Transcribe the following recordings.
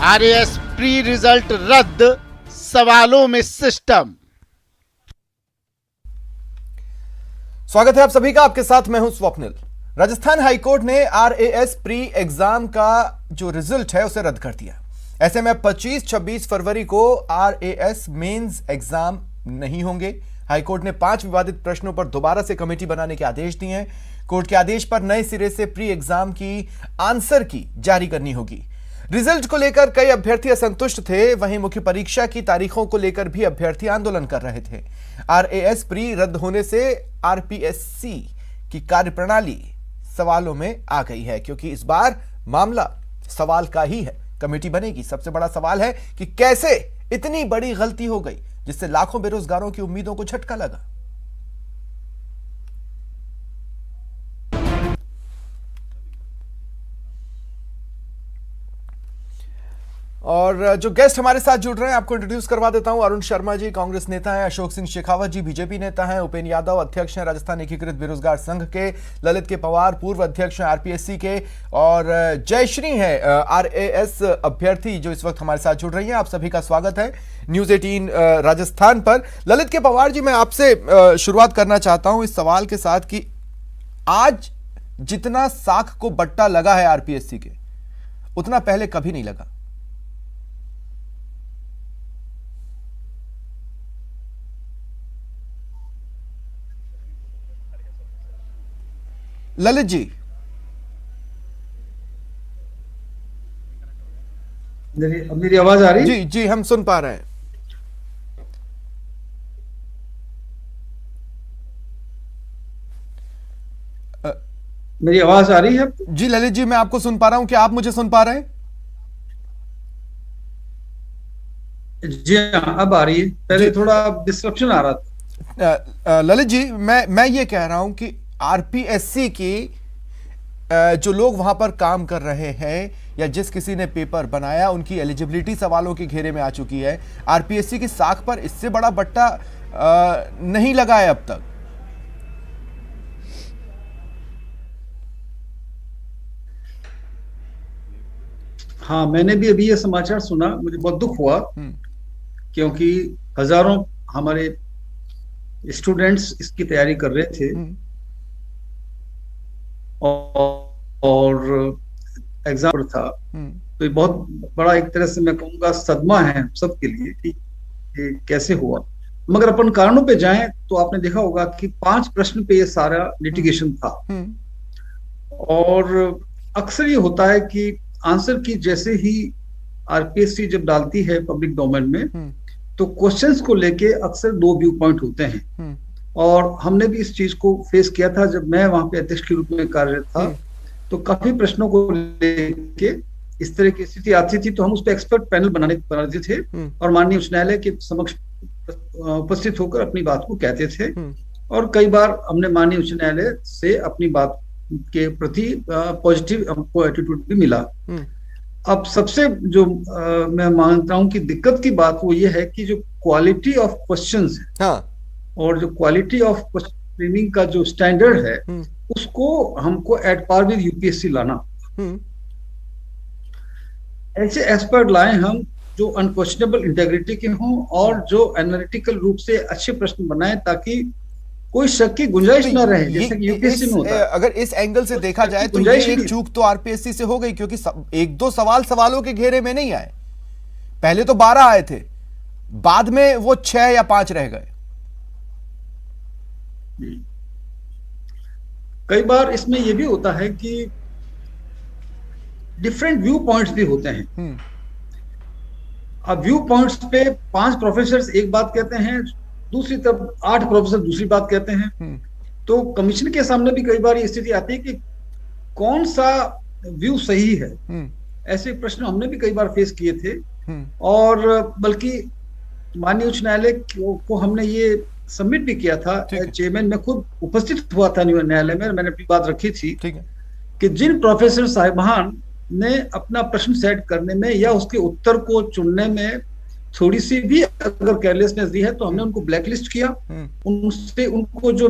RAS pre result रद्द, सवालों में सिस्टम। स्वागत है आप सभी का, आपके साथ मैं हूं स्वप्निल। राजस्थान हाईकोर्ट ने आरएएस प्री एग्जाम का जो रिजल्ट है उसे रद्द कर दिया। ऐसे में 25-26 फरवरी को आरएएस मेंस एग्जाम नहीं होंगे। हाईकोर्ट ने 5 विवादित प्रश्नों पर दोबारा से कमेटी बनाने के आदेश दिए हैं। कोर्ट के आदेश पर नए सिरे से प्री एग्जाम की आंसर की जारी करनी होगी। रिजल्ट को लेकर कई अभ्यर्थी असंतुष्ट थे, वहीं मुख्य परीक्षा की तारीखों को लेकर भी अभ्यर्थी आंदोलन कर रहे थे। आरएएस प्री रद्द होने से आरपीएससी की कार्यप्रणाली सवालों में आ गई है, क्योंकि इस बार मामला सवाल का ही है। कमेटी बनेगी। सबसे बड़ा सवाल है कि कैसे इतनी बड़ी गलती हो गई जिससे लाखों बेरोजगारों की उम्मीदों को झटका लगा। और जो गेस्ट हमारे साथ जुड़ रहे हैं आपको इंट्रोड्यूस करवा देता हूं। अरुण शर्मा जी कांग्रेस नेता हैं, अशोक सिंह शेखावत जी बीजेपी नेता हैं, उपेन्द्र यादव अध्यक्ष हैं राजस्थान एकीकृत बेरोजगार संघ के, ललित के पवार पूर्व अध्यक्ष हैं आरपीएससी के, और जयश्री हैं आरएएस अभ्यर्थी जो इस वक्त हमारे साथ जुड़ रही हैं। आप सभी का स्वागत है न्यूज 18 राजस्थान पर। ललित के पवार जी, मैं आपसे शुरुआत करना चाहता हूं इस सवाल के साथ कि आज जितना साख को बट्टा लगा है आरपीएससी के, उतना पहले कभी नहीं लगा। ललित जी, मेरी आवाज आ रही है? जी जी, हम सुन पा रहे हैं। मेरी आवाज आ रही है? जी ललित जी, मैं आपको सुन पा रहा हूं, क्या आप मुझे सुन पा रहे हैं? जी हाँ, अब आ रही है। पहले थोड़ा डिस्ट्रप्शन आ रहा था। ललित जी, मैं ये कह रहा हूं कि आरपीएससी की जो लोग वहां पर काम कर रहे हैं या जिस किसी ने पेपर बनाया, उनकी एलिजिबिलिटी सवालों के घेरे में आ चुकी है। आरपीएससी की साख पर इससे बड़ा बट्टा नहीं लगा है अब तक। हाँ, मैंने भी अभी ये समाचार सुना, मुझे बहुत दुख हुआ, क्योंकि हजारों हमारे स्टूडेंट्स इसकी तैयारी कर रहे थे और एग्जाम था। तो ये बहुत बड़ा एक तरह से मैं कहूँगा सदमा है सबके लिए कि कैसे हुआ। मगर अपन कारणों पे जाएं तो आपने देखा होगा कि 5 प्रश्न पे ये सारा लिटिगेशन था। और अक्सर ये होता है कि आंसर की जैसे ही आरपीएससी जब डालती है पब्लिक डोमेन में, तो क्वेश्चंस को लेके अक्सर 2 व्यू पॉइंट होते हैं। और हमने भी इस चीज को फेस किया था जब मैं वहां पे अध्यक्ष के रूप में कार्यरत था। तो काफी प्रश्नों को लेके इस तरह की स्थिति आती थी, तो हम उस पर एक्सपर्ट पैनल बनाते थे और माननीय उच्च न्यायालय के समक्ष उपस्थित होकर अपनी बात को कहते थे। और कई बार हमने माननीय उच्च न्यायालय से अपनी बात के प्रति पॉजिटिव एटीट्यूड भी मिला। अब सबसे जो मैं मानता हूं कि दिक्कत की बात वो ये है कि जो क्वालिटी ऑफ क्वेश्चंस है, हाँ, और जो क्वालिटी ऑफ ट्रेनिंग का जो स्टैंडर्ड है, उसको हमको एट पार विद यूपीएससी लाना। ऐसे एक्सपर्ट लाए हम जो अनक्वेश्चनेबल इंटेग्रिटी के हों और जो एनालिटिकल रूप से अच्छे प्रश्न बनाए, ताकि कोई शक की गुंजाइश ना रहे, जैसे कि यूपीएससी में होता है। अगर इस एंगल से देखा जाए तो ये एक चूक तो आरपीएससी से हो गई, क्योंकि 1-2 सवालों के घेरे में नहीं आए। पहले तो 12 आए थे, बाद में वो 6 या 5 रह गए। कई बार इसमें यह भी होता है कि डिफरेंट व्यू पॉइंट्स भी होते हैं। अब व्यू पॉइंट्स पे 5 प्रोफेसर्स एक बात कहते हैं, दूसरी तरफ 8 प्रोफेसर दूसरी बात कहते हैं। तो कमीशन के सामने भी कई बार ये स्थिति आती है कि कौन सा व्यू सही है। ऐसे प्रश्न हमने भी कई बार फेस किए थे। और बल्कि माननीय उच्च न्यायालय को हमने ये सबमिट भी किया था। चेयरमैन में खुद उपस्थित हुआ था न्यायालय में, मैंने अपनी बात रखी थी कि जिन प्रोफेसर साहिबान ने अपना प्रश्न सेट करने में या उसके उत्तर को चुनने में थोड़ी सी भी अगर केयरलेसनेस दी है, तो हमने उनको ब्लैकलिस्ट किया, उनसे उनको जो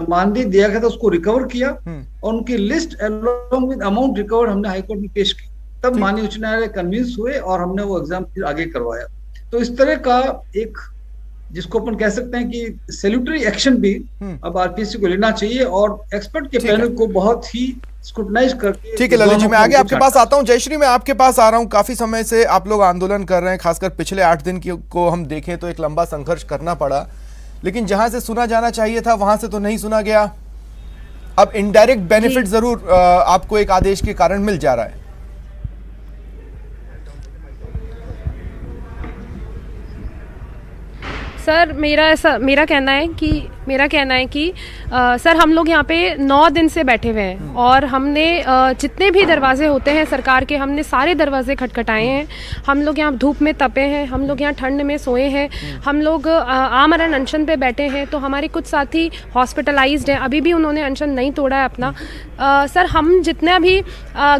मानदेय दिया गया था उसको रिकवर किया और उनकी list along with amount recover हमने हाईकोर्ट में पेश की। तब माननीय उच्च न्यायालय कन्विंस हुए और हमने वो एग्जाम फिर आगे करवाया। तो इस तरह का एक, जिसको अपन कह सकते हैं कि सैल्यूटरी एक्शन भी अब आरपीएससी को लेना चाहिए और एक्सपर्ट के पैनल को बहुत ही स्क्रूटनाइज करके। ठीक है ललित जी, मैं आगे आपके पास आता हूं। जयश्री, मैं आपके पास आ रहा हूं। काफी समय से आप लोग आंदोलन कर रहे हैं, खासकर पिछले 8 दिन को हम देखें तो एक लंबा संघर्ष करना पड़ा, लेकिन जहां से सुना जाना चाहिए था वहां से तो नहीं सुना गया। अब इनडायरेक्ट बेनिफिट जरूर आपको एक आदेश के कारण मिल जा रहा है। सर मेरा कहना है कि सर हम लोग यहाँ पे 9 दिन से बैठे हुए हैं और हमने जितने भी दरवाजे होते हैं सरकार के, हमने सारे दरवाजे खटखटाए हैं। हम लोग यहाँ धूप में तपे हैं, हम लोग यहाँ ठंड में सोए हैं, हम लोग आमरण अनशन पे बैठे हैं। तो हमारे कुछ साथी हॉस्पिटलाइज्ड हैं, अभी भी उन्होंने अनशन नहीं तोड़ा है अपना। सर हम जितना भी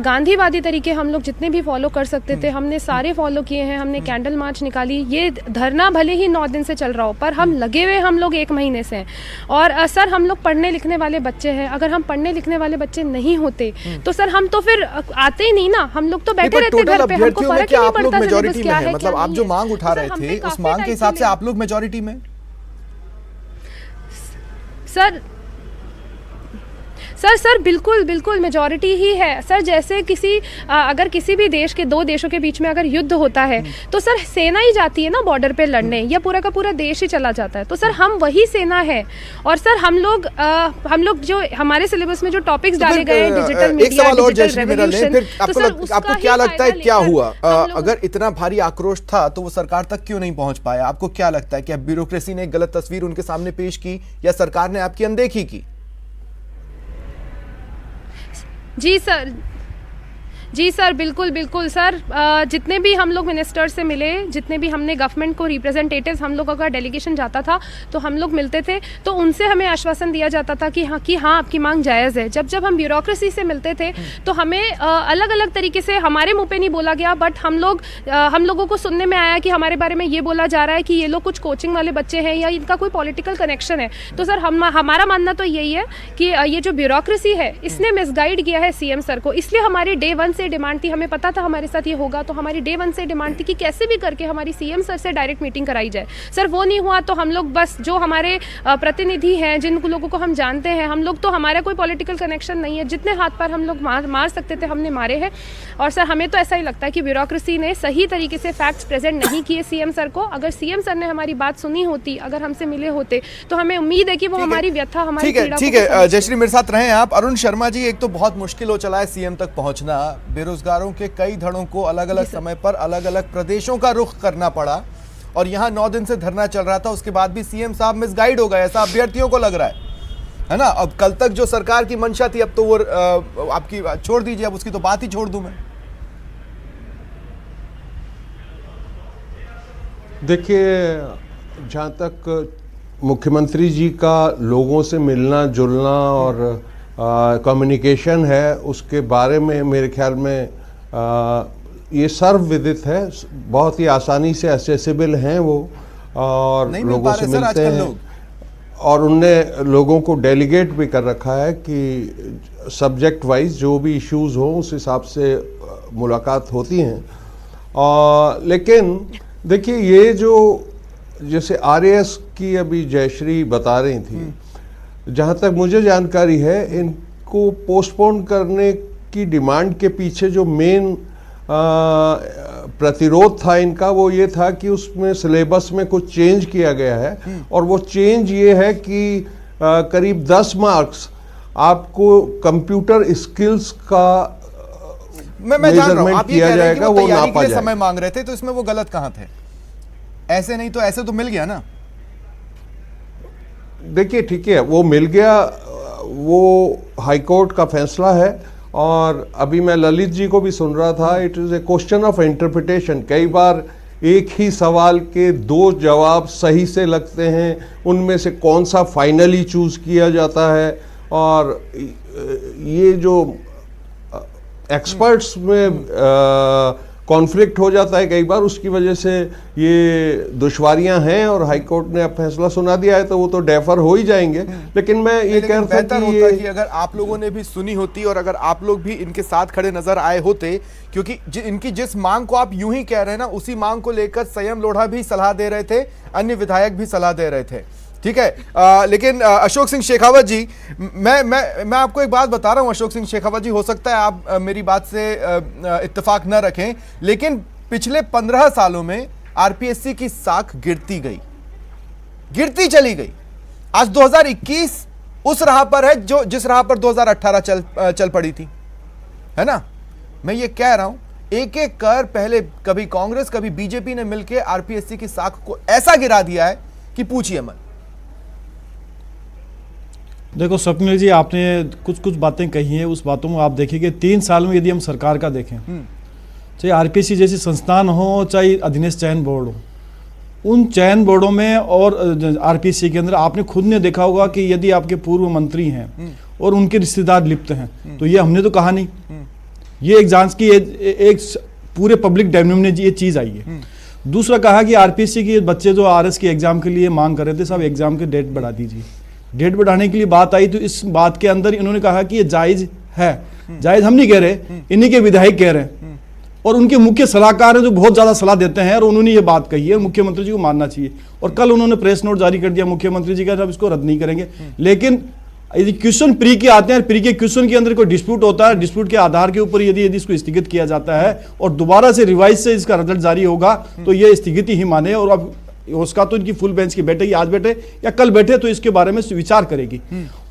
गांधीवादी तरीके हम लोग जितने भी फॉलो कर सकते थे हमने सारे फॉलो किए हैं। हमने कैंडल मार्च निकाली। ये धरना भले ही 9 दिन से चल रहा हो पर हम लगे हुए हम लोग 1 महीने से हैं। और सर हम लोग पढ़ने लिखने वाले बच्चे हैं, अगर हम पढ़ने लिखने वाले बच्चे नहीं होते तो सर हम तो फिर आते ही नहीं ना, हम लोग तो बैठे रहते घर पे, हमको फर्क ही नहीं पड़ता सिलेबस क्या है। मतलब आप जो मांग उठा रहे थे उस मांग के हिसाब से आप लोग मेजॉरिटी में? सर बिल्कुल मेजॉरिटी ही है सर। जैसे अगर किसी भी देश के 2 देशों के बीच में अगर युद्ध होता है तो सर सेना ही जाती है ना बॉर्डर पे लड़ने, या पूरा का पूरा देश ही चला जाता है। तो सर हम वही सेना है। और सर हम लोग जो हमारे सिलेबस में जो टॉपिक्स डाले गए हैं, डिजिटल मीडिया, डिजिटल रेवोल्यूशन, तो सर आपको क्या लगता है क्या हुआ? अगर इतना भारी आक्रोश था तो वो सरकार तक क्यों नहीं पहुंच पाया? आपको क्या लगता है कि ब्यूरोक्रेसी ने गलत तस्वीर उनके सामने पेश की या सरकार ने आपकी अनदेखी की? जी सर बिल्कुल सर। जितने भी हम लोग मिनिस्टर से मिले, जितने भी हमने गवर्नमेंट को रिप्रेजेंटेटिव्स, हम लोगों का डेलीगेशन जाता था तो हम लोग मिलते थे तो उनसे हमें आश्वासन दिया जाता था कि हाँ आपकी मांग जायज़ है। जब हम ब्यूरोक्रेसी से मिलते थे तो हमें अलग अलग तरीके से, हमारे मुंह पे नहीं बोला गया बट हम लोगों को सुनने में आया कि हमारे बारे में ये बोला जा रहा है कि ये लोग कुछ कोचिंग वाले बच्चे हैं या इनका कोई पॉलिटिकल कनेक्शन है। तो सर हमारा मानना तो यही है कि ये जो ब्यूरोक्रेसी है इसने मिसगाइड किया है सीएम सर को। इसलिए हमारी डे 1 से डिमांड थी, हमें पता था हमारे साथ ये होगा, तो हमारी डे 1 से डिमांड थी कि कैसे भी करके हमारी सीएम सर से डायरेक्ट मीटिंग कराई जाए। सर वो नहीं हुआ तो हम लोग बस जो हमारे प्रतिनिधि हैं, जिन लोगों को हम जानते हैं, हम लोग तो हमारा कोई पॉलिटिकल कनेक्शन नहीं है, जितने हाथ पर हम लोग मार सकते थे हमने मारे हैं। और सर हमें तो ऐसा ही लगता है कि ब्यूरोक्रेसी ने सही तरीके से फैक्ट्स प्रेजेंट नहीं किए सीएम सर को। अगर सीएम सर ने हमारी बात सुनी होती, अगर हमसे मिले होते तो हमें उम्मीद है कि वो हमारी व्यथा, हमारी पीड़ा। ठीक है जयश्री, मेरे साथ रहें आप। अरुण शर्मा जी, एक तो बहुत मुश्किल हो चला है सीएम तक पहुंचना। बेरोजगारों के कई धड़ों को अलग अलग समय पर अलग अलग प्रदेशों का रुख करना पड़ा और यहाँ 9 दिन से धरना चल रहा था, उसके बाद भी सीएम साहब मिसगाइड हो गए, ऐसा अभ्यर्थियों को लग रहा है ना। अब कल तक जो सरकार की मंशा थी अब तो वो आपकी छोड़ दीजिए, अब उसकी तो बात ही छोड़ दूं मैं। देखिए, जहाँ तक मुख्यमंत्री जी का लोगों से मिलना जुलना और कम्युनिकेशन है, उसके बारे में मेरे ख्याल में ये सर्वविदित है, बहुत ही आसानी से एक्सेसिबल हैं वो, और लोगों से मिलते हैं और उनने लोगों को डेलीगेट भी कर रखा है कि सब्जेक्ट वाइज जो भी इश्यूज हो उस हिसाब से मुलाकात होती हैं। लेकिन देखिए, ये जो जैसे आरएएस की अभी जयश्री बता रही थी, जहाँ तक मुझे जानकारी है इनको पोस्टपोन करने की डिमांड के पीछे जो मेन प्रतिरोध था इनका, वो ये था कि उसमें सिलेबस में कुछ चेंज किया गया है और वो चेंज ये है कि करीब 10 मार्क्स आपको कंप्यूटर स्किल्स का मैं जान रहा हूं, आप ये कह रहे हैं कि वो तैयारी के लिए समय मांग रहे थे, तो इसमें वो गलत कहाँ थे? ऐसे नहीं तो ऐसे तो मिल गया ना। देखिए ठीक है, वो मिल गया, वो हाईकोर्ट का फैसला है। और अभी मैं ललित जी को भी सुन रहा था, it is a question of interpretation. कई बार एक ही सवाल के 2 जवाब सही से लगते हैं, उनमें से कौन सा फाइनली चूज किया जाता है। और ये जो एक्सपर्ट्स में कॉन्फ्लिक्ट हो जाता है कई बार, उसकी वजह से ये दुश्वारियां हैं और हाई कोर्ट ने अब फैसला सुना दिया है तो वो तो डेफर हो ही जाएंगे। लेकिन मैं ये कह रहा था बेहतर होता कि अगर आप लोगों ने भी सुनी होती और अगर आप लोग भी इनके साथ खड़े नजर आए होते, क्योंकि इनकी जिस मांग को आप यूं ही कह रहे हैं ना, उसी मांग को लेकर संयम लोढ़ा भी सलाह दे रहे थे, अन्य विधायक भी सलाह दे रहे थे। ठीक है, लेकिन अशोक सिंह शेखावत जी, मैं आपको एक बात बता रहा हूं अशोक सिंह शेखावत जी, हो सकता है आप मेरी बात से इत्तेफाक न रखें, लेकिन पिछले 15 सालों में आरपीएससी की साख गिरती गई, गिरती चली गई। आज 2021 उस राह पर है जो जिस राह पर 2018 चल पड़ी थी, है ना। मैं ये कह रहा हूं, एक एक कर पहले कभी कांग्रेस कभी बीजेपी ने मिलकर आरपीएससी की साख को ऐसा गिरा दिया है कि पूछिए मत। देखो स्वप्निल जी, आपने कुछ कुछ बातें कही हैं, उस बातों में आप देखिए कि 3 साल में यदि हम सरकार का देखें, चाहे आरपीएससी जैसी संस्थान हो, चाहे अधीनस्थ चयन बोर्ड हो, उन चयन बोर्डों में और आरपीएससी के अंदर आपने खुद ने देखा होगा कि यदि आपके पूर्व मंत्री हैं और उनके रिश्तेदार लिप्त हैं, तो ये हमने तो कहा नहीं, ये एक जांच की एक पूरे पब्लिक डोमेन में ये चीज आई है। दूसरा कहा कि आरपीएससी के बच्चे जो आरएस के एग्जाम के लिए मांग कर रहे थे, सब एग्जाम के डेट बढ़ा दीजिए। डेट बढ़ाने के लिए बात आई तो इस बात के अंदर इन्होंने कहा कि ये जायज है, जायज हम नहीं कह रहे, इन्हीं के विधायक कह रहे हैं और उनके मुख्य सलाहकार हैं जो बहुत ज्यादा सलाह देते हैं, और उन्होंने ये बात कही है, मुख्यमंत्री जी को मानना चाहिए। और कल उन्होंने प्रेस नोट जारी कर दिया मुख्यमंत्री जी का, अब इसको रद्द नहीं करेंगे। लेकिन यदि क्वेश्चन प्री के आते हैं, प्री के क्वेश्चन के अंदर कोई डिस्प्यूट होता है, डिस्प्यूट के आधार के ऊपर यदि इसको स्थगित किया जाता है और दोबारा से रिवाइज से इसका रिजल्ट जारी होगा, तो ये स्थगिति ही माने। और अब उसका तो इनकी फुल बेंच की बैठेगी, आज बैठे या कल बैठे तो इसके बारे में विचार करेगी।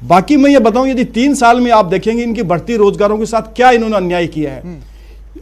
बाकी मैं ये बताऊं, यदि 3 साल में आप देखेंगे इनके बढ़ती रोजगारों के साथ क्या इन्होंने अन्याय किया है।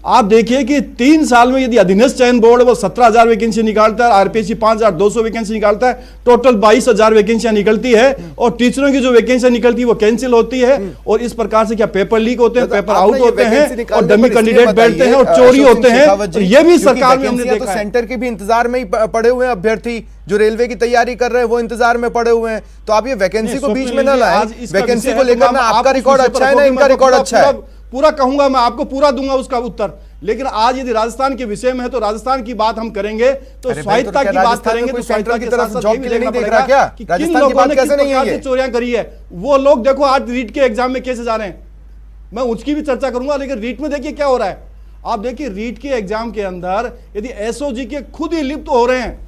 आप देखिए कि 3 साल में यदि अधीनस्थ चयन बोर्ड वो 17,000 वैकेंसी निकालता है, आरपीएससी 5,200 वैकेंसी निकालता है, टोटल 22,000 वैकेंसियां निकलती है, और टीचरों की जो वैकेंसियां निकलती है वो कैंसिल होती है। और इस प्रकार से क्या पेपर लीक होते हैं, पेपर आउट होते हैं, और डमी कैंडिडेट बैठते हैं और चोरी होते हैं। ये भी सरकार में हमने देखा है। सेंटर के भी इंतजार में ही पड़े हुए हैं अभ्यर्थी, जो रेलवे की तैयारी कर रहे हैं वो इंतजार में पड़े हुए हैं। तो आप ये वैकेंसी को बीच में न लाएं। वैकेंसी को लेकर ना आपका रिकॉर्ड अच्छा है ना इनका रिकॉर्ड अच्छा है, पूरा कहूंगा, मैं आपको पूरा दूंगा उसका उत्तर। लेकिन आज यदि राजस्थान के विषय में है तो राजस्थान की बात हम करेंगे, तो स्वायत्तता की बात करेंगे, तो स्वायत्तता की तरफ जॉब के लिए नहीं देख रहा क्या कि किन लोगों ने किस प्रकार से चोरियां करी है। वो लोग देखो आज रीट के एग्जाम में कैसे जा रहे हैं, मैं उसकी भी चर्चा करूंगा। लेकिन रीट में देखिए क्या हो रहा है। आप देखिए रीट के एग्जाम के अंदर यदि एसओजी के खुद ही लिप्त हो रहे हैं,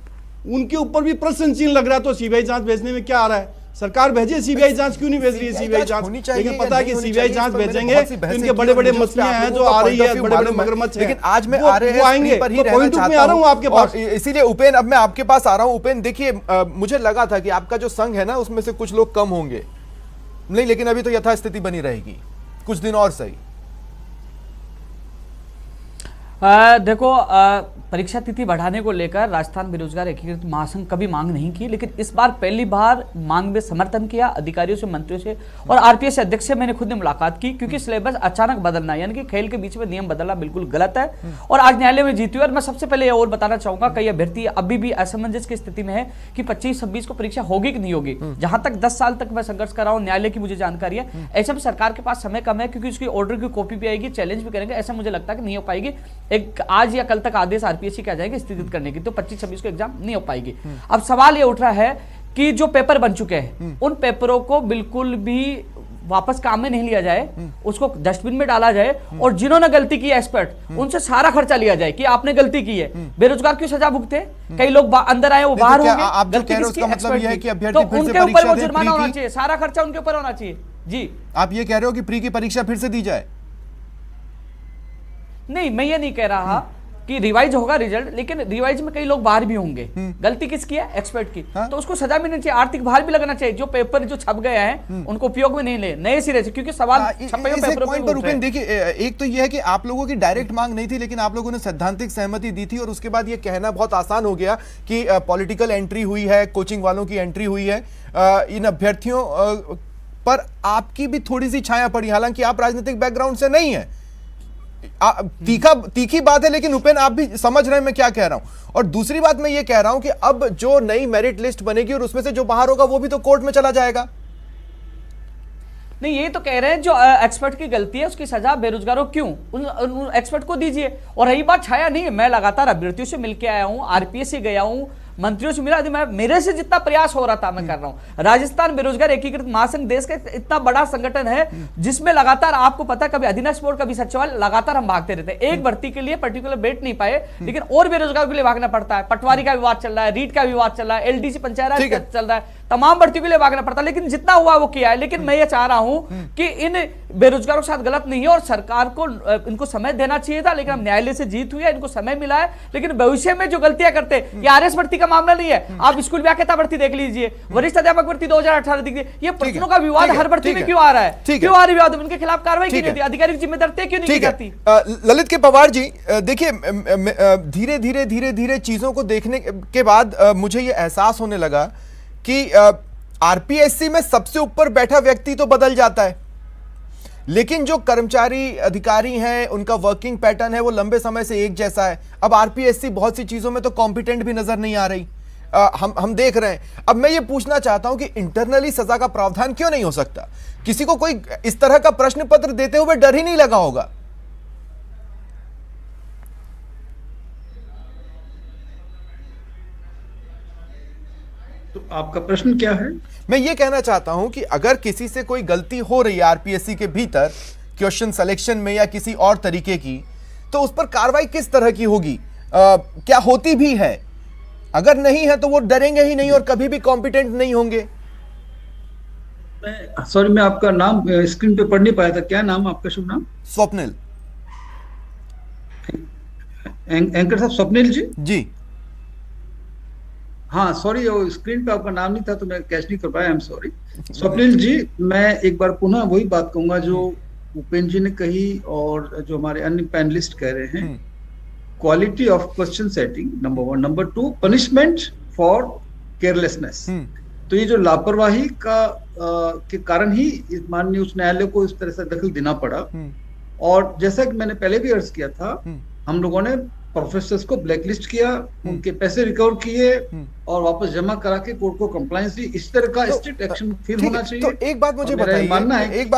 उनके ऊपर भी प्रश्न चिन्ह लग रहा है, तो सीबीआई जांच भेजने में क्या आ रहा है। सरकार भेजे, सीबीआई जांच क्यों नहीं भेज रही है? सीबीआई जांच, लेकिन पता है कि सीबीआई जांच भेजेंगे तो इनके बड़े बड़े मछलियां हैं जो आ रही है, बड़े बड़े मगरमच्छ हैं। लेकिन आज मैं आ रहे हैं आएंगे पर ही रहना चाहता हूं आपके पास, इसीलिए उपेन अब मैं आपके पास आ रहा हूं। उपेन देखिए, मुझे लगा था कि आपका जो संघ है ना उसमें से कुछ लोग कम होंगे, नहीं, लेकिन अभी तो यथास्थिति बनी रहेगी कुछ दिन और सही। देखो, परीक्षा तिथि बढ़ाने को लेकर राजस्थान बेरोजगार एकीकृत महासंघ कभी मांग नहीं की, लेकिन इस बार पहली बार मांग में समर्थन किया अधिकारियों से, मंत्रियों से, और आरपीएस अध्यक्ष से मैंने खुद ने मुलाकात की, क्योंकि सिलेबस अचानक बदलना यानी कि खेल के बीच में नियम बदलना बिल्कुल गलत है। और आज न्यायालय में जीती हुई। और मैं सबसे पहले और बताना चाहूंगा, कई अभ्यर्थी अभी भी असमंजस की स्थिति में है कि 25-26 को परीक्षा होगी कि नहीं होगी। जहां तक 10 साल तक मैं संघर्ष कर रहा हूं, न्यायालय की मुझे जानकारी है, ऐसे में सरकार के पास समय कम है, क्योंकि उसकी ऑर्डर की कॉपी भी आएगी, चैलेंज भी करेंगे, ऐसा मुझे लगता है कि नहीं हो पाएगी। एक आज या कल तक आदेश आरपीएससी के आ जाएंगे स्थगित करने की, तो 25-26 को एग्जाम नहीं हो पाएगी। अब सवाल ये उठ रहा है कि जो पेपर बन चुके हैं उन पेपरों को बिल्कुल भी वापस काम में नहीं लिया जाए, उसको डस्टबिन में डाला जाए, और जिन्होंने गलती की है एक्सपर्ट उनसे सारा खर्चा लिया जाए कि आपने गलती की है। बेरोजगार क्यों सजा भुगते? कई लोग अंदर आए वो बाहर होंगे, आप जो कह रहे हो उसका मतलब यह है कि अभ्यर्थी तो उनके ऊपर वो जुर्माना होना चाहिए, सारा खर्चा उनके ऊपर होना चाहिए। जी, आप ये कह रहे हो कि प्री की परीक्षा फिर से दी जाए? नहीं, मैं ये नहीं कह रहा कि रिवाइज होगा रिजल्ट, लेकिन रिवाइज में कई लोग बाहर भी होंगे। गलती किसकी है? एक्सपर्ट की। तो उसको सजा मिलनी चाहिए, आर्थिक भार भी लगना चाहिए। जो पेपर जो छप गए हैं उनको उपयोग में नहीं ले, नए सिरे से, क्योंकि सवाल छपे हुए पेपरों पे उठ रहे हैं। देखिए, एक तो यह है कि आप लोगों की डायरेक्ट मांग नहीं थी, लेकिन आप लोगों ने सैद्धांतिक सहमति दी थी, और उसके बाद यह कहना बहुत आसान हो गया कि पॉलिटिकल एंट्री हुई है, कोचिंग वालों की एंट्री हुई है। इन अभ्यर्थियों पर आपकी भी थोड़ी सी छाया पड़ी, हालांकि आप राजनीतिक बैकग्राउंड से नहीं है। तीखी बात है, लेकिन उपेन आप भी समझ रहे हैं मैं क्या कह रहा हूं। और दूसरी बात मैं ये कह रहा हूं कि अब जो नई मेरिट लिस्ट बनेगी और उसमें से जो बाहर होगा वो भी तो कोर्ट में चला जाएगा। नहीं, ये तो कह रहे हैं जो एक्सपर्ट की गलती है उसकी सजा बेरोजगारों क्यों, उन एक्सपर्ट को दीजिए। और रही बात छाया, नहीं, मैं लगातार अभ्यर्थियों से मिलके आया हूं, आरपीएस से गया हूं, मंत्रियों से मिला, मैं मेरे से जितना प्रयास हो रहा था मैं कर रहा हूं। राजस्थान बेरोजगार एकीकृत महासंघ देश का इतना बड़ा संगठन है जिसमें लगातार आपको पता, कभी अधीनस्थ बोर्ड, कभी सचिवालय, लगातार हम भागते रहते हैं। एक भर्ती के लिए पर्टिकुलर बैठ नहीं पाए, लेकिन और बेरोजगारों के लिए भागना पड़ता है। पटवारी का विवाद चल रहा है, रीट का विवाद चल रहा है, एलडीसी पंचायत राज चल रहा है, तमाम भर्तियों के लिए भागना पड़ता है, लेकिन जितना हुआ वो किया है। लेकिन मैं ये चाह रहा हूं कि इन बेरोजगारों के साथ गलत नहीं है और सरकार को इनको समय देना चाहिए था, लेकिन हम न्यायालय से जीत हुई है, इनको समय मिला है। लेकिन भविष्य में जो गलतियां करते हैं, ये आरएस भर्ती का मामला नहीं है, आप स्कूल व्याख्याता भर्ती देख लीजिए, वरिष्ठ अध्यापक भर्ती 2018 देखिए, ये प्रश्नों का विवाद हर भर्ती में क्यों आ रहा है, क्यों आ रहा है, उनके खिलाफ कार्रवाई क्यों नहीं होती, अधिकारी जिम्मेदार क्यों नहीं की जाती। ललित के पवार जी, देखिए धीरे धीरे चीजों को देखने के बाद मुझे ये एहसास होने लगा कि आरपीएससी में सबसे ऊपर बैठा व्यक्ति तो बदल जाता है, लेकिन जो कर्मचारी अधिकारी हैं उनका वर्किंग पैटर्न है वो लंबे समय से एक जैसा है। अब आरपीएससी बहुत सी चीजों में तो कॉम्पिटेंट भी नजर नहीं आ रही, हम देख रहे हैं। अब मैं ये पूछना चाहता हूं कि इंटरनली सजा का प्रावधान क्यों नहीं हो सकता? किसी को कोई इस तरह का प्रश्न पत्र देते हुए डर ही नहीं लगा होगा। तो आपका प्रश्न क्या है? मैं ये कहना चाहता हूं कि अगर किसी से कोई गलती हो रही है आरपीएससी के भीतर क्वेश्चन सिलेक्शन में या किसी और तरीके की, तो उस पर कार्रवाई किस तरह की होगी? क्या होती भी है? अगर नहीं है तो वो डरेंगे ही नहीं और कभी भी कॉम्पिटेंट नहीं होंगे। सॉरी, मैं आपका नाम स्क्रीन पे पढ़ नहीं पाया था, क्या नाम आपका? शुभ नाम? स्वप्निल। एंकर साहब स्वप्निल जी? हाँ, सॉरी, वो स्क्रीन पे आपका नाम नहीं था तो मैं कैच नहीं कर पाया, आई एम सॉरी। स्वप्निल जी, मैं एक बार पुनः वही बात कहूंगा जो उपेंद्र जी ने कही और जो हमारे अन्य पैनलिस्ट कह रहे हैं। Quality of question setting number 1, number 2 punishment for carelessness. तो ये जो लापरवाही का के कारण ही माननीय उच्च न्यायालय को इस तरह से दखल देना पड़ा। और जैसा कि मैंने पहले भी अर्ज किया था, हम लोगों ने प्रोफेसर्स को ब्लैकलिस्ट किया, उनके पैसे रिकवर किए और वापस जमा करा के कोर्ट को कंप्लायंस दी। इस तरह का स्ट्रिक्ट एक्शन फिर होना चाहिए। तो एक बात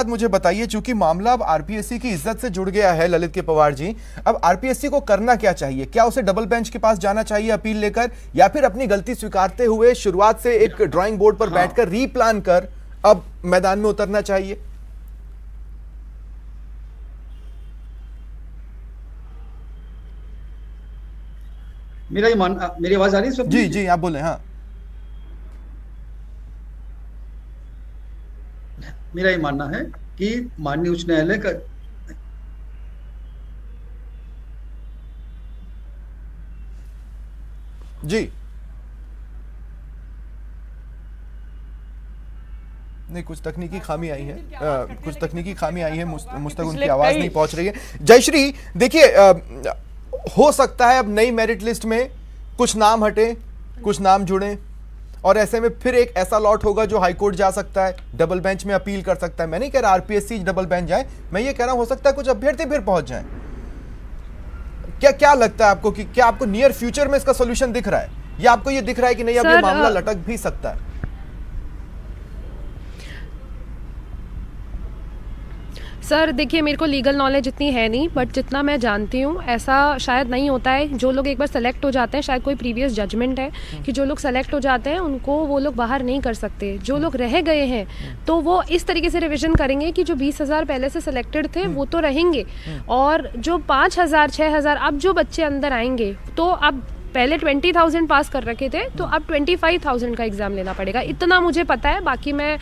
मुझे बताइए, चूंकि मामला अब आरपीएससी की इज्जत से जुड़ गया है ललित के पवार जी, अब आरपीएससी को करना क्या चाहिए? क्या उसे डबल बेंच के पास जाना चाहिए अपील लेकर, या फिर अपनी गलती स्वीकारते हुए शुरुआत से एक ड्राइंग बोर्ड पर बैठकर रीप्लान कर अब मैदान में उतरना चाहिए? मेरी आवाज आ रही है? जी जी, आप बोले। हाँ, मेरा ये मानना है कि माननीय उच्च न्यायालय का जी नहीं, कुछ तकनीकी खामी आई है, मुझ तक उनकी आवाज नहीं पहुंच रही है। जयश्री, देखिए, हो सकता है अब नई मेरिट लिस्ट में कुछ नाम हटे, कुछ नाम जुड़े, और ऐसे में फिर एक ऐसा लॉट होगा जो हाईकोर्ट जा सकता है, डबल बेंच में अपील कर सकता है। मैं नहीं कह रहा आरपीएससी डबल बेंच जाए, मैं ये कह रहा हूं हो सकता है कुछ अभ्यर्थी फिर पहुंच जाएं। क्या लगता है आपको कि क्या आपको नियर फ्यूचर में इसका सोल्यूशन दिख रहा है, या आपको ये दिख रहा है कि नहीं, अब ये मामला लटक भी सकता है? सर देखिए, मेरे को लीगल नॉलेज इतनी है नहीं, बट जितना मैं जानती हूँ ऐसा शायद नहीं होता है। जो लोग एक बार सेलेक्ट हो जाते हैं, शायद कोई प्रीवियस जजमेंट है कि जो लोग सेलेक्ट हो जाते हैं उनको वो लोग बाहर नहीं कर सकते। जो लोग रह गए हैं तो वो इस तरीके से रिवीजन करेंगे कि जो 20,000 पहले से सेलेक्टेड थे वो तो रहेंगे, और जो 5,000 6,000 अब जो बच्चे अंदर आएंगे, तो अब पहले 20,000 पास कर रखे थे तो अब 25,000 का एग्जाम लेना पड़ेगा, इतना मुझे पता है। बाकी मैं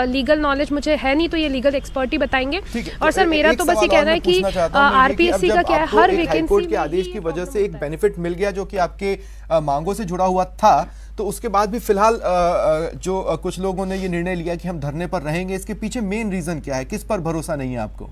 लीगल नॉलेज मुझे है नहीं, तो ये लीगल एक्सपर्ट ही बताएंगे। और सर मेरा तो बस ये कहना है कि आरपीएससी का क्या है, हर वैकेंसी के आदेश की वजह से एक बेनिफिट मिल गया जो कि आपके मांगों से जुड़ा हुआ था, तो उसके बाद भी फिलहाल जो कुछ लोगों ने ये निर्णय लिया कि हम धरने पर रहेंगे, इसके पीछे मेन रीजन क्या है? किस पर भरोसा नहीं है आपको?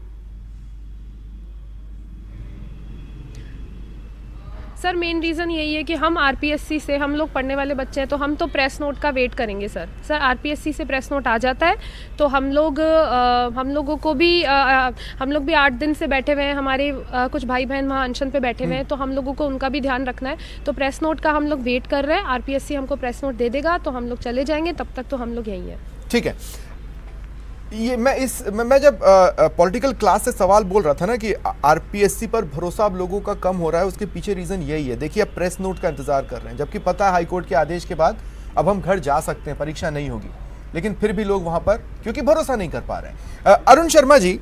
सर मेन रीज़न यही है कि हम आरपीएससी से, हम लोग पढ़ने वाले बच्चे हैं, तो हम तो प्रेस नोट का वेट करेंगे। सर आरपीएससी से प्रेस नोट आ जाता है तो हम लोगों को भी हम लोग भी 8 दिन से बैठे हुए हैं, हमारे कुछ भाई बहन वहाँ अनशन पे बैठे हुए हैं, तो हम लोगों को उनका भी ध्यान रखना है। तो प्रेस नोट का हम लोग वेट कर रहे हैं, आरपीएससी हमको प्रेस नोट दे देगा तो हम लोग चले जाएंगे, तब तक तो हम लोग यहीं हैं। ठीक है, ये मैं जब पॉलिटिकल क्लास से सवाल बोल रहा था ना कि आरपीएससी पर भरोसा अब लोगों का कम हो रहा है, उसके पीछे रीजन यही है। देखिए, अब प्रेस नोट का इंतजार कर रहे हैं, जबकि पता है हाईकोर्ट के आदेश के बाद अब हम घर जा सकते हैं, परीक्षा नहीं होगी, लेकिन फिर भी लोग वहां पर क्योंकि भरोसा नहीं कर पा रहे हैं। अरुण शर्मा जी,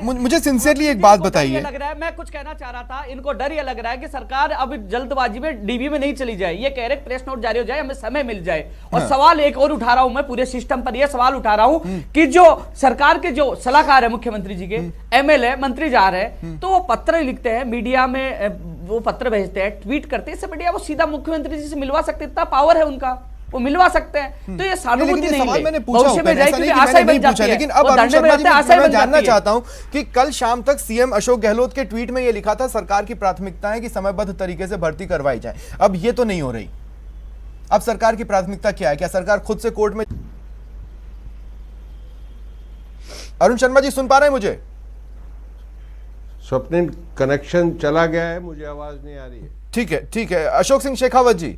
मुझे सिंसियरली एक बात बताइए। लग रहा है, मैं कुछ कहना चाह रहा था, इनको डर ये लग रहा है कि सरकार अब जल्दबाजी में डीबी में नहीं चली जाए, ये कह रहे प्रेस नोट जारी हो जाए, हमें समय मिल जाए। और सवाल एक और उठा रहा हूं मैं, पूरे सिस्टम पर यह सवाल उठा रहा हूं कि जो सरकार के जो सलाहकार है मुख्यमंत्री जी के, एमएलए मंत्री जा रहे हैं, तो वो पत्र लिखते हैं मीडिया में, वो पत्र भेजते हैं, ट्वीट करते हैं, इससे बढ़िया वो सीधा मुख्यमंत्री जी से मिलवा सकते, इतना पावर है उनका, वो मिलवा सकते हैं। तो ये सहानुभूति नहीं है, मैंने पूछा, भविष्य में जाएगी आशा बन जाती है, लेकिन अब वो धरने में रहते हैं, आशा मैं बन जानना जाती है। चाहता हूं कि कल शाम तक सीएम अशोक गहलोत के ट्वीट में ये लिखा था सरकार की प्राथमिकता है कि समयबद्ध तरीके से भर्ती करवाई जाए, अब ये तो नहीं हो रही। अब सरकार की प्राथमिकता क्या है? क्या सरकार खुद से कोर्ट में? अरुण शर्मा जी सुन पा रहे हैं मुझे? स्वप्निल, कनेक्शन चला गया है, मुझे आवाज नहीं आ रही है। ठीक है। अशोक सिंह शेखावत जी,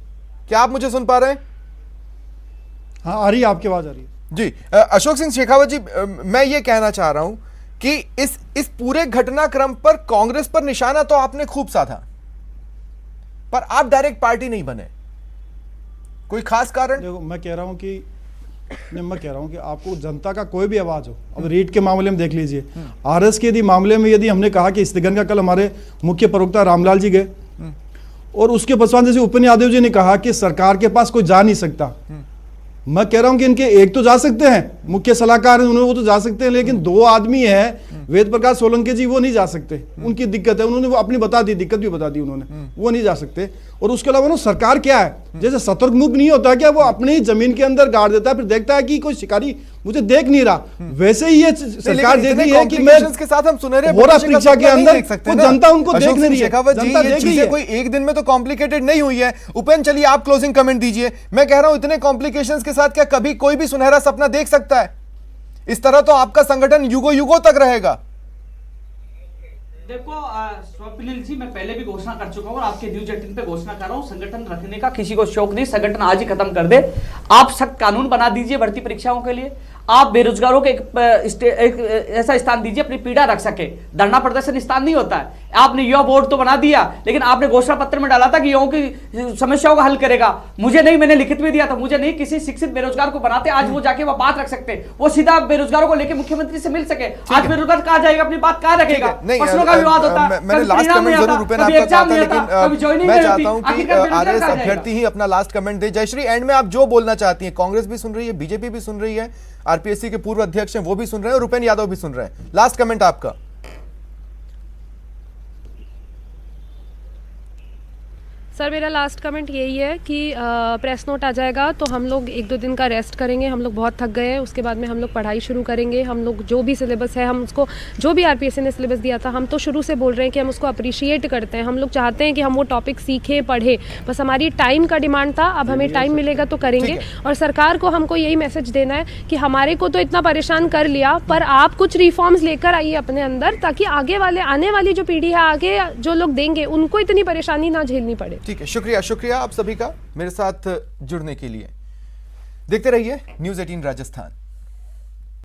क्या आप मुझे सुन पा रहे हैं? हाँ, आ रही है, आपकी आवाज आ रही है जी। अशोक सिंह शेखावत जी, मैं ये कहना चाह रहा हूं कि इस पूरे घटनाक्रम पर कांग्रेस पर निशाना तो आपने खूब साधा, पर आप डायरेक्ट पार्टी नहीं बने, कोई खास कारण? देखो, मैं कह रहा हूं कि आपको जनता का कोई भी आवाज हो, अब रीट के मामले में देख लीजिए, आरएस के यदि मामले में यदि हमने कहा कि स्थगन का, कल हमारे मुख्य प्रवक्ता रामलाल जी गए और उसके पश्चात जैसे उपेंद्र यादव जी ने कहा कि सरकार के पास कोई जा नहीं सकता, मैं कह रहा हूं कि इनके एक तो जा सकते हैं, मुख्य सलाहकार हैं उन्होंने, वो तो जा सकते हैं, लेकिन दो आदमी है वेद प्रकाश सोलंकी जी, वो नहीं जा सकते, उनकी दिक्कत है, उन्होंने वो अपनी बता दी, दिक्कत भी बता दी उन्होंने, वो नहीं जा सकते। और उसके अलावा ना सरकार क्या है, जैसे सतर्कमुख नहीं होता क्या, वो अपनी ही जमीन के अंदर गाड़ देता है, फिर देखता है कि कोई शिकारी मुझे देख नहीं रहा, वैसे ही ये सरकार देख रही है कि मैं के साथ हम सुनहरे परीक्षा के अंदर वो जनता उनको देख नहीं रही है, शेखावत जी, ये चीजें कोई एक दिन में तो कॉम्प्लिकेटेड नहीं हुई है। उपेंद्र, चलिए आप क्लोजिंग कमेंट दीजिए। मैं कह रहा हूं इतने कॉम्प्लिकेशंस के साथ क्या कभी कोई भी सुनहरा सपना देख सकता है? इस तरह तो आपका संगठन युगों युगों तक रहेगा। देखो स्वप्निल जी, मैं पहले भी घोषणा कर चुका हूं और आपके न्यूज 18 पे घोषणा कर रहा हूं, संगठन रखने का किसी को शौक नहीं, संगठन आज ही खत्म कर दे। आप सख्त कानून बना दीजिए भर्ती परीक्षाओं के लिए, आप बेरोजगारों के एक ऐसा स्थान दीजिए अपनी पीड़ा रख सके, धरना प्रदर्शन स्थान नहीं होता है। आपने युवा बोर्ड तो बना दिया, लेकिन आपने घोषणा पत्र में डाला था कि युवाओं की समस्याओं का हल करेगा, मुझे नहीं, मैंने लिखित में दिया था, मुझे नहीं, किसी शिक्षित बेरोजगार को बनाते, आज वो जाके वो बात रख सकते, वो सीधा बेरोजगारों को लेकर मुख्यमंत्री से मिल सके। आज बेरोजगार कहाँ जाएगा, अपनी बात कहाँ रखेगा? फसलों का विवाद होता है, मैंने लास्ट कमेंट जरूर रुपए आपका कहा था, लेकिन मैं चाहता हूं कि आरएस अभ्यर्थी ही अपना लास्ट कमेंट दे। जयश्री, एंड में आप जो बोलना चाहती हैं, कांग्रेस भी सुन रही है, बीजेपी भी सुन रही है, आरपीएससी के पूर्व अध्यक्ष हैं वो भी सुन रहे हैं और उपेंद्र यादव भी सुन रहे हैं, लास्ट कमेंट आपका। सर, मेरा लास्ट कमेंट यही है कि प्रेस नोट आ जाएगा तो हम लोग 1-2 दिन का रेस्ट करेंगे, हम लोग बहुत थक गए हैं, उसके बाद में हम लोग पढ़ाई शुरू करेंगे। हम लोग जो भी सिलेबस है, हम उसको, जो भी आरपीएससी ने सिलेबस दिया था, हम तो शुरू से बोल रहे हैं कि हम उसको अप्रिशिएट करते हैं, हम लोग चाहते हैं कि हम वो टॉपिक सीखें, पढ़ें, बस हमारी टाइम का डिमांड था, अब हमें टाइम मिलेगा तो करेंगे। और सरकार को हमको यही मैसेज देना है कि हमारे को तो इतना परेशान कर लिया, पर आप कुछ रिफॉर्म्स लेकर आइए अपने अंदर, ताकि आगे वाले, आने वाली जो पीढ़ी है, आगे जो लोग देंगे, उनको इतनी परेशानी ना झेलनी पड़े। ठीक है, शुक्रिया आप सभी का मेरे साथ जुड़ने के लिए। देखते रहिए न्यूज़ 18 राजस्थान।